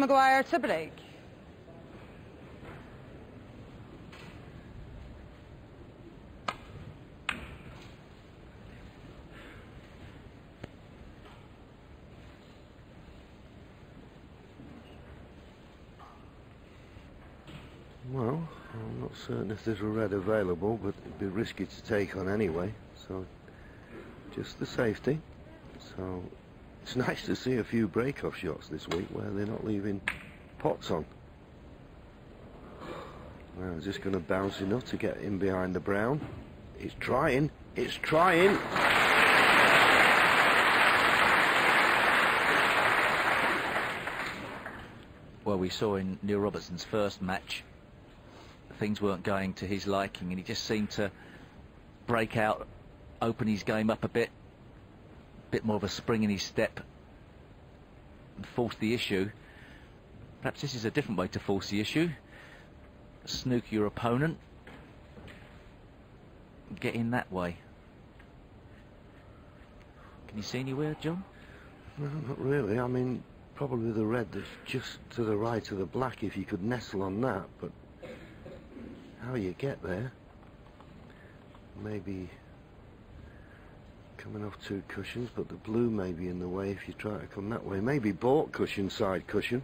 Maguire to break. Well, I'm not certain if there's a red available, but it'd be risky to take on anyway, so just the safety. So it's nice to see a few break-off shots this week where they're not leaving pots on. Well, it's just going to bounce enough to get in behind the brown. It's trying, it's trying! Well, we saw in Neil Robertson's first match, things weren't going to his liking, and he just seemed to break out, open his game up a bit more of a spring in his step, and force the issue. Perhaps this is a different way to force the issue. Snooker your opponent, get in that way. Can you see anywhere, John? No, not really. I mean, probably the red that's just to the right of the black, if you could nestle on that, but how you get there? Maybe coming off two cushions, but the blue may be in the way if you try to come that way. Maybe baulk cushion, side cushion.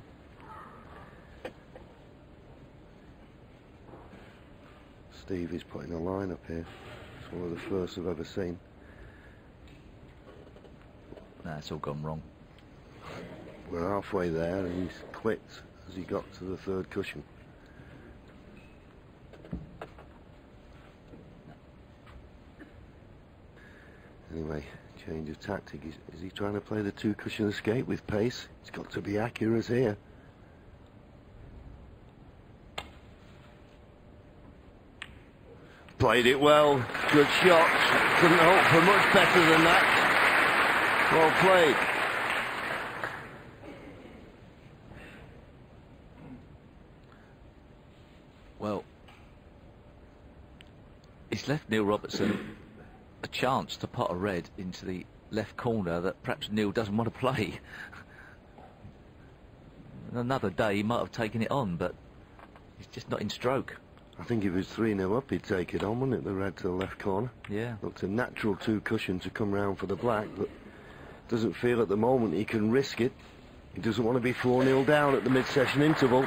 Steve is putting a line up here. It's one of the first I've ever seen. Nah, it's all gone wrong. We're halfway there and he's quit as he got to the third cushion. Anyway, change of tactic. Is he trying to play the two cushion escape with pace? It's got to be accurate here. Played it well. Good shot. Couldn't hope for much better than that. Well played. Well, it's left Neil Robertson a chance to pot a red into the left corner that perhaps Neil doesn't want to play. Another day he might have taken it on, but he's just not in stroke. I think if it was 3-0 up, he'd take it on, wouldn't it? The red to the left corner. Yeah. Looked a natural two cushion to come round for the black, but doesn't feel at the moment he can risk it. He doesn't want to be 4-0 down at the mid-session interval.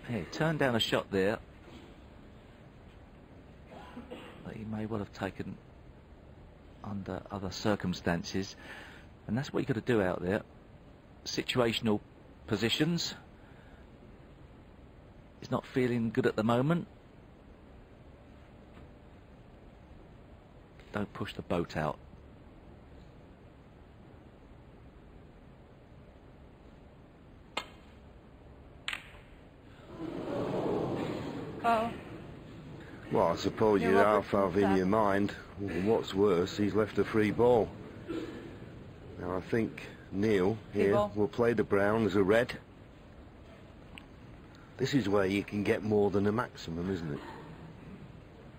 Yeah, he turned down a shot there that he may well have taken under other circumstances, and that's what you've got to do out there. Situational positions. He's not feeling good at the moment. Don't push the boat out. Oh. Well, I suppose you'd half have in your mind, what's worse, he's left a free ball. Now I think Neil here will play the brown as a red. This is where you can get more than a maximum, isn't it?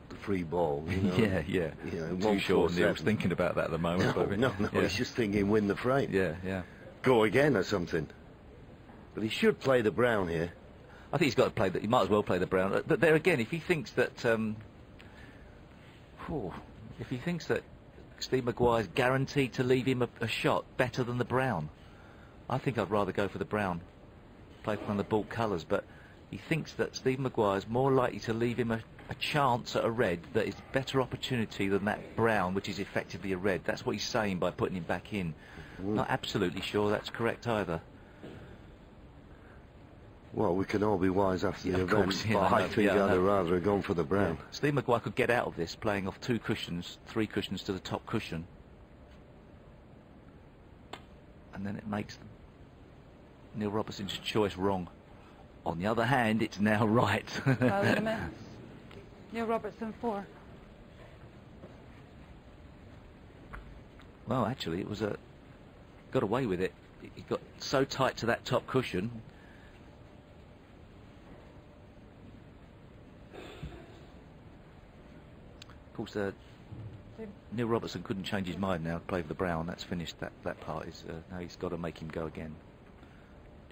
The free ball, you know. Yeah. You know, Too sure Neil's thinking about that at the moment. No, yeah. He's just thinking win the frame. Yeah. Go again or something. But he should play the brown here. I think he's got to play that. He might as well play the brown. But there again, if he thinks that, if he thinks that Steve Maguire's guaranteed to leave him a shot better than the brown, I think I'd rather go for the brown, play from the baulk colours. But he thinks that Steve Maguire's more likely to leave him a chance at a red that is better opportunity than that brown, which is effectively a red. That's what he's saying by putting him back in. Not absolutely sure that's correct either. Well, we can all be wise after the event, course, yeah, but I think I'd have rather have gone for the brown. Yeah. Steve Maguire could get out of this playing off two cushions, three cushions to the top cushion. And then it makes Neil Robertson's choice wrong. On the other hand, it's now right. Neil Robertson 4. Well, actually, it was got away with it. He got so tight to that top cushion. Of course, Neil Robertson couldn't change his mind now to play for the brown. That's finished. That part is now he's got to make him go again.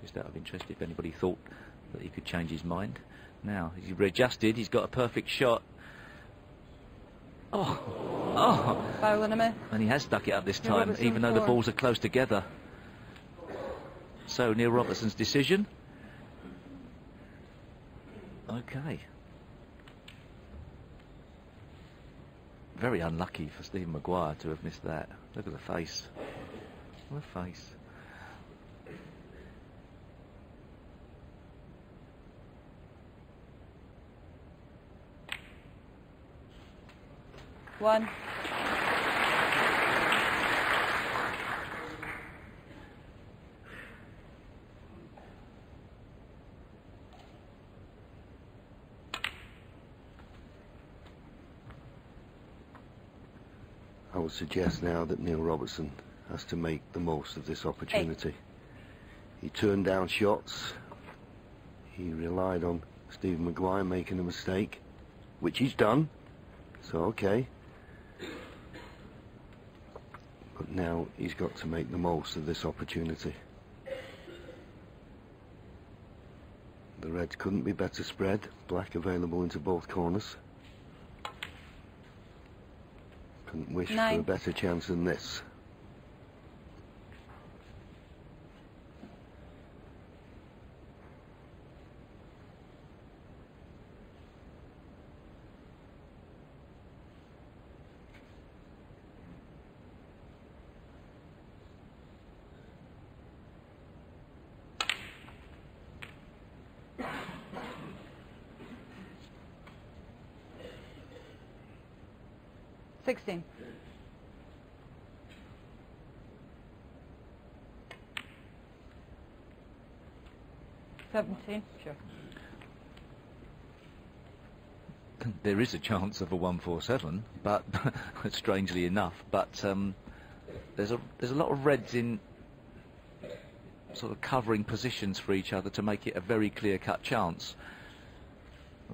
Just out of interest, if anybody thought that he could change his mind. Now, he's readjusted, he's got a perfect shot. Oh! Oh! Foul and a miss. And he has stuck it up this Neil time, Robertson, even though the 4. balls are close together. So, Neil Robertson's decision. Okay. Very unlucky for Stephen Maguire to have missed that. Look at the face. What a face. One. I would suggest now that Neil Robertson has to make the most of this opportunity. He turned down shots. He relied on Stephen Maguire making a mistake, which he's done. So, okay. But now he's got to make the most of this opportunity. The reds couldn't be better spread. Black available into both corners. Couldn't wish 9. for a better chance than this. Sixteen. $17. Sure. There is a chance of a 147, but strangely enough. But there's a lot of reds in sort of covering positions for each other to make it a very clear-cut chance.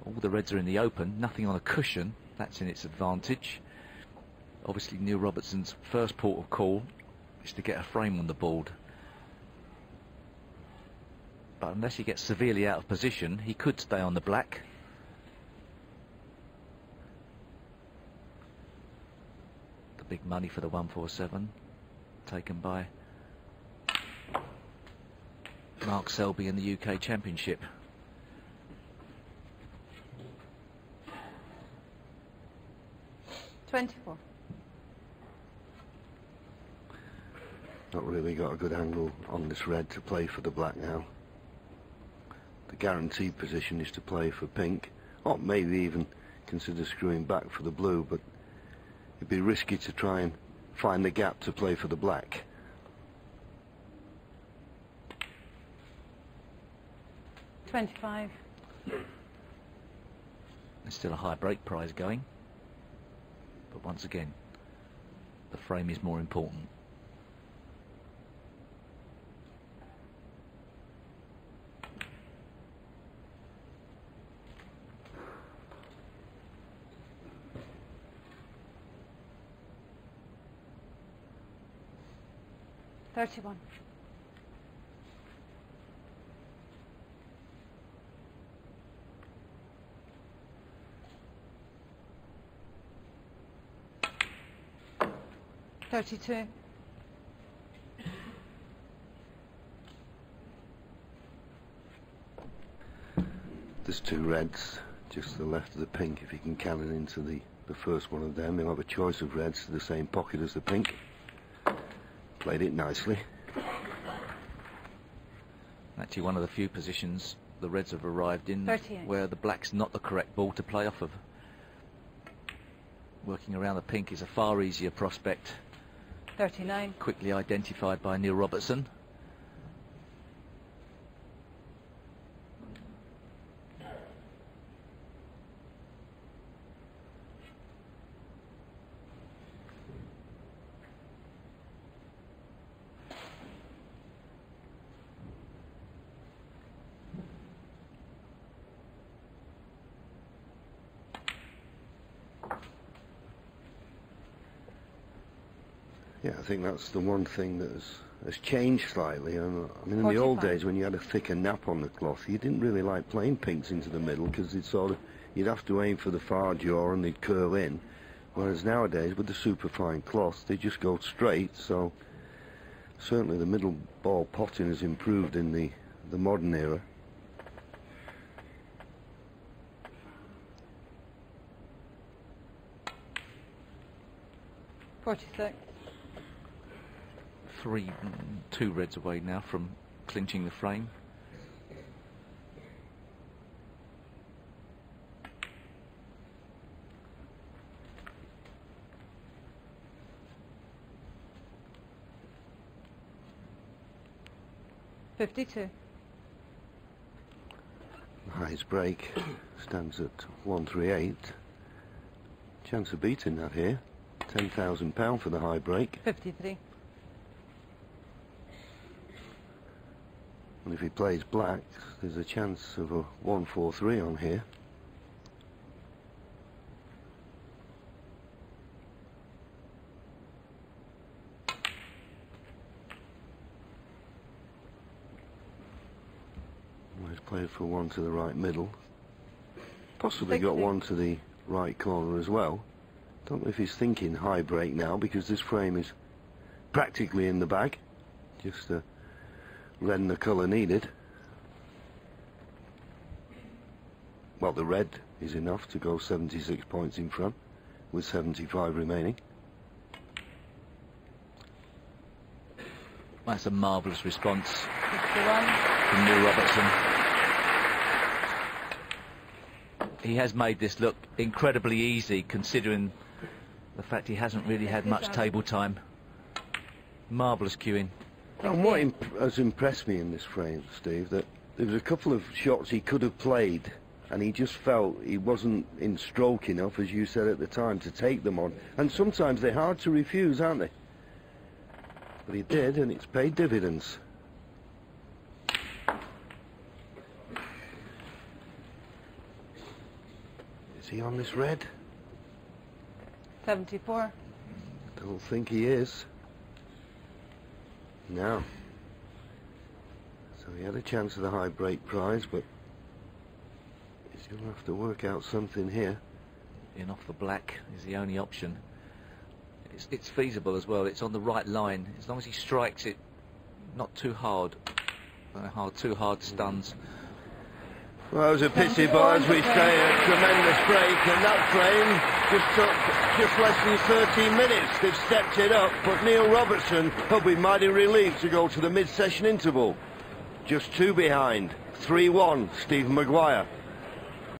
All the reds are in the open, nothing on a cushion. That's in its advantage. Obviously, Neil Robertson's first port of call is to get a frame on the board. But unless he gets severely out of position, he could stay on the black. The big money for the 147, taken by Mark Selby in the UK Championship. $24. Not really got a good angle on this red to play for the black now. The guaranteed position is to play for pink, or maybe even consider screwing back for the blue, but it'd be risky to try and find the gap to play for the black. $25. There's still a high break prize going, but once again, the frame is more important. $31. $32. There's two reds, just to the left of the pink. If he can cannon into the first one of them, he'll have a choice of reds to the same pocket as the pink. Played it nicely. Actually, one of the few positions the reds have arrived in 38. where the black's not the correct ball to play off of. Working around the pink is a far easier prospect. 39. Quickly identified by Neil Robertson. Yeah, I think that's the one thing that has has changed slightly. And, I mean, in the old 45. days when you had a thicker nap on the cloth, you didn't really like playing pinks into the middle because you'd have to aim for the far jaw and they'd curl in. Whereas nowadays, with the superfine cloth, they just go straight. So certainly the middle ball potting has improved in the modern era. Two reds away now from clinching the frame. $52. The highest break stands at 138. Chance of beating that here. £10,000 for the high break. 53. And if he plays black, there's a chance of a 143 on here. Well, he's played for one to the right middle. Possibly got one to the right corner as well. Don't know if he's thinking high break now, because this frame is practically in the bag. Just red and the colour needed. Well, the red is enough to go 76 points in front, with 75 remaining. That's a marvellous response 61. from Neil Robertson. He has made this look incredibly easy, considering the fact he hasn't really had much table time. Marvellous cueing. And what has impressed me in this frame, Steve, that there was a couple of shots he could have played and he just felt he wasn't in stroke enough, as you said at the time, to take them on. And sometimes they're hard to refuse, aren't they? But he did, and it's paid dividends. Is he on this red? 74. Don't think he is. No. So he had a chance of the high break prize, but he's going to have to work out something here. In off the black is the only option. It's feasible as well. It's on the right line. As long as he strikes it not too hard. Too hard stuns. Well, it was a pity, but as we say, a tremendous break, and that frame just took just less than 13 minutes. They've stepped it up, but Neil Robertson will be mighty relieved to go to the mid-session interval. Just two behind, 3-1, Stephen Maguire.